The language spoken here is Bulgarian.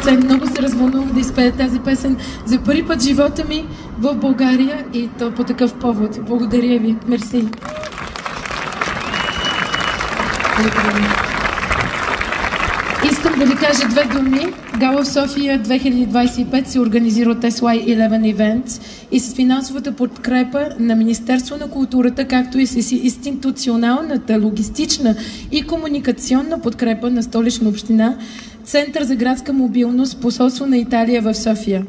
100%. Много се развълнувах да изпея тази песен за първи път в живота ми в България и то по такъв повод. Благодаря ви. Мерси. Искам да ви кажа две думи. Гала в София 2025 се организира от SY11 Events и с финансовата подкрепа на Министерство на културата, както и с институционалната, логистична и комуникационна подкрепа на Столична община, Център за градска мобилност, посолство на Италия в София.